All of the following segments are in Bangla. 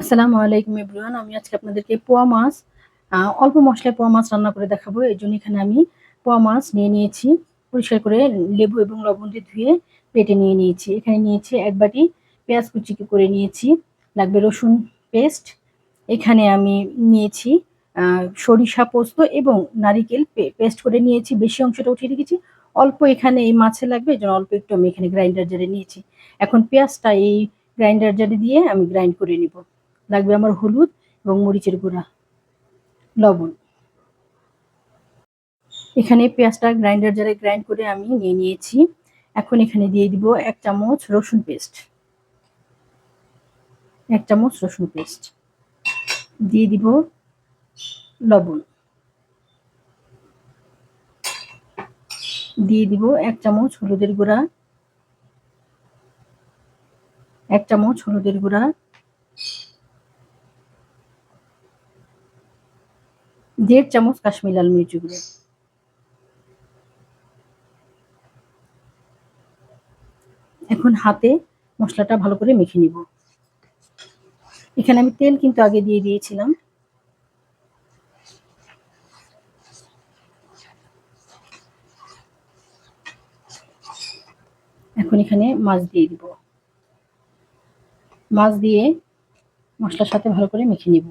আসসালামু আলাইকুম এভরিওয়ান। আমি আজকে আপনাদেরকে পোয়া মাছ অল্প মসলায় পোয়া মাছ রান্না করে দেখাবো। এজন্য এখানে আমি পোয়া মাছ নিয়ে নিয়েছি। পরিষ্কার করে লেবু এবং লবণ দিয়ে ধুয়ে কেটে নিয়ে নিয়েছি। এখানে নিয়েছি ১ বাটি পেঁয়াজ কুচি করে নিয়েছি। লাগবে রসুন পেস্ট। এখানে আমি নিয়েছি সরিষা পোস্ত এবং নারিকেল পেস্ট করে নিয়েছি। বেশি অংশটা উঠিয়ে রেখেছি। অল্প এখানে এই মাছে লাগবে, এজন্য অল্প একটু আমি এখানে গ্রাইন্ডার জারে নিয়েছি। এখন পেঁয়াজটা এই গ্রাইন্ডার জারে দিয়ে আমি গ্রাইন্ড করে নিব। লাগবে আমার হলুদ এবং মরিচের গুঁড়া, লবণ। এখানে পেঁয়াজটা গ্রাইন্ডার জারে গ্রাইন্ড করে আমি নিয়ে নিয়েছি। এখন এখানে দিয়ে দিব ১ চামচ রসুন পেস্ট, ১ চামচ রসুন পেস্ট। দিয়ে দিব লবণ, দিয়ে দিব ১ চামচ হলুদের গুঁড়া, ১ চামচ হলুদের গুঁড়া, ১.৫ চামচ কাশ্মীরি লাল মরিচের গুঁড়ো। এখন হাতে মশলাটা ভালো করে মেখে নিব। এখানে আমি তেল কিন্তু আগে দিয়ে দিয়েছিলাম। এখন এখানে মাছ দিয়ে দিব। মাছ দিয়ে মশলার সাথে ভালো করে মেখে নিব।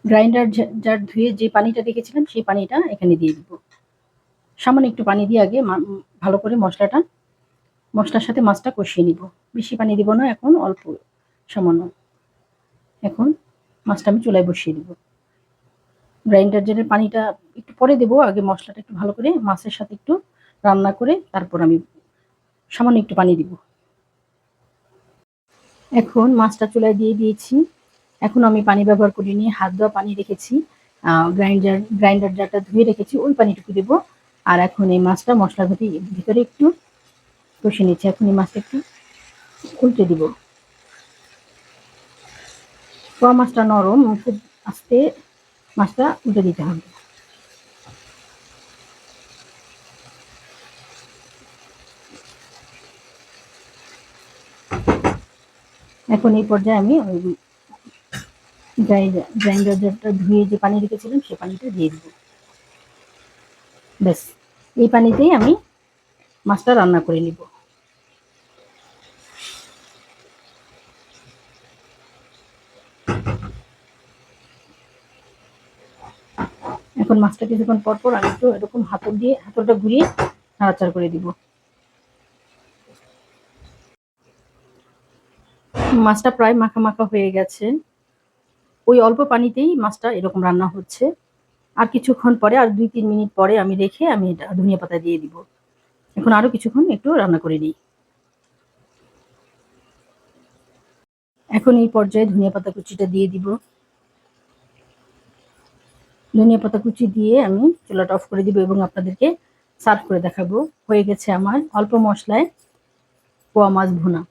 গ্রাইন্ডার জার ধুয়ে যে পানিটা রেখেছিলাম সেই পানিটা এখানে দিয়ে দিব। সামান্য একটু পানি দিয়ে আগে ভালো করে মশলার সাথে মাছটা কষিয়ে নিব। বেশি পানি দিব না, এখন অল্প সামান্য। এখন মাছটা আমি চুলায় বসিয়ে দিব। গ্রাইন্ডার জারের পানিটা একটু পরে দেবো, আগে মশলাটা একটু ভালো করে মাছের সাথে একটু রান্না করে তারপর আমি সামান্য একটু পানি দিব। এখন মাছটা চুলায় দিয়ে দিয়েছি। এখন আমি পানি ব্যবহার করিনি, হাত ধোয়া পানি রেখেছি। গ্রাইন্ডার জারটা ধুয়ে রেখেছি, ওই পানিটুকু দেবো। আর এখন এই মাছটা মশলার ভিতরে একটু কষে নিচ্ছি। এখন এই মাছটা একটু উল্টে দিব। পোয়া মাছটা নরম, খুব আস্তে মাছটা উল্টে দিতে হবে। এখন এই পর্যায়ে আমি ওই গ্রাইন্ডার জারটা ধুয়ে যে পানি রেখেছিলাম সেই পানিটা দিয়ে দিব। ব্যাস, এই পানিতেই আমি মাছটা রান্না করে নিব। এখন মাছটা কিছুক্ষণ পর পর আমি একটু এরকম হাতলটা ঘুরিয়ে নাড়াচাড়া করে দিব। মাছটা প্রায় মাখা মাখা হয়ে গেছে। ওই অল্প পানিতেই মাছটা এরকম রান্না হচ্ছে। আর কিছুক্ষণ পরে, আর ২-৩ মিনিট পরে আমি রেখে আমি এটা ধনিয়া পাতা দিয়ে দিব। এখন আরো কিছুক্ষণ একটু রান্না করে নিই। এখন এই পর্যায়ে ধনিয়া পাতা কুচিটা দিয়ে দিব। ধনিয়া পাতা কুচি দিয়ে আমি চুলাটা অফ করে দিব এবং আপনাদেরকে সার্ভ করে দেখাবো। হয়ে গেছে আমার অল্প মশলায় পোয়া মাছ ভুনা।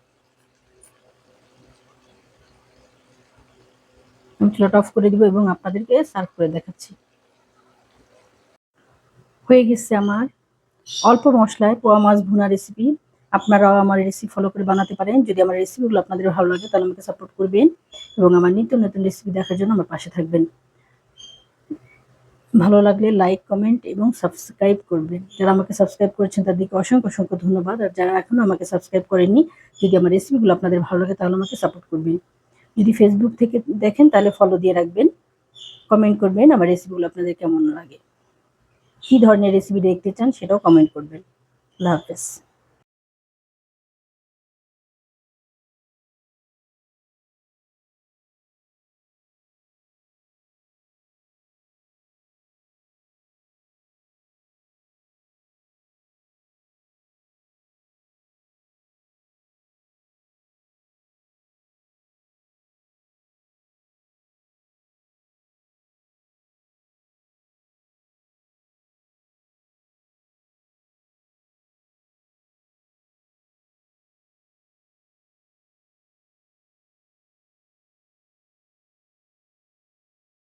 আমি চুলাটা অফ করে দিব এবং আপনাদেরকে সার্ভ করে দেখাচ্ছি। হয়ে গেছে আমার অল্প মশলায় পোয়া মাছ ভুনা রেসিপি। আপনারাও আমার রেসিপি ফলো করে বানাতে পারেন। যদি আমার রেসিপিগুলো আপনাদের ভালো লাগে তাহলে আমাকে সাপোর্ট করবেন এবং আমার নিত্য নতুন রেসিপি দেখার জন্য আমার পাশে থাকবেন। ভালো লাগলে লাইক, কমেন্ট এবং সাবস্ক্রাইব করবেন। যারা আমাকে সাবস্ক্রাইব করেছেন তাদেরকে অসংখ্য ধন্যবাদ। আর যারা এখনো আমাকে সাবস্ক্রাইব করেননি, যদি আমার রেসিপিগুলো আপনাদের ভালো লাগে তাহলে আমাকে সাপোর্ট করবেন। যদি ফেসবুক থেকে দেখেন তাহলে ফলো দিয়ে রাখবেন। কমেন্ট করবেন আমার রেসিপিগুলো আপনাদের কেমন লাগে, কী ধরনের রেসিপি দেখতে চান সেটাও কমেন্ট করবেন। আল্লাহ হাফেজ।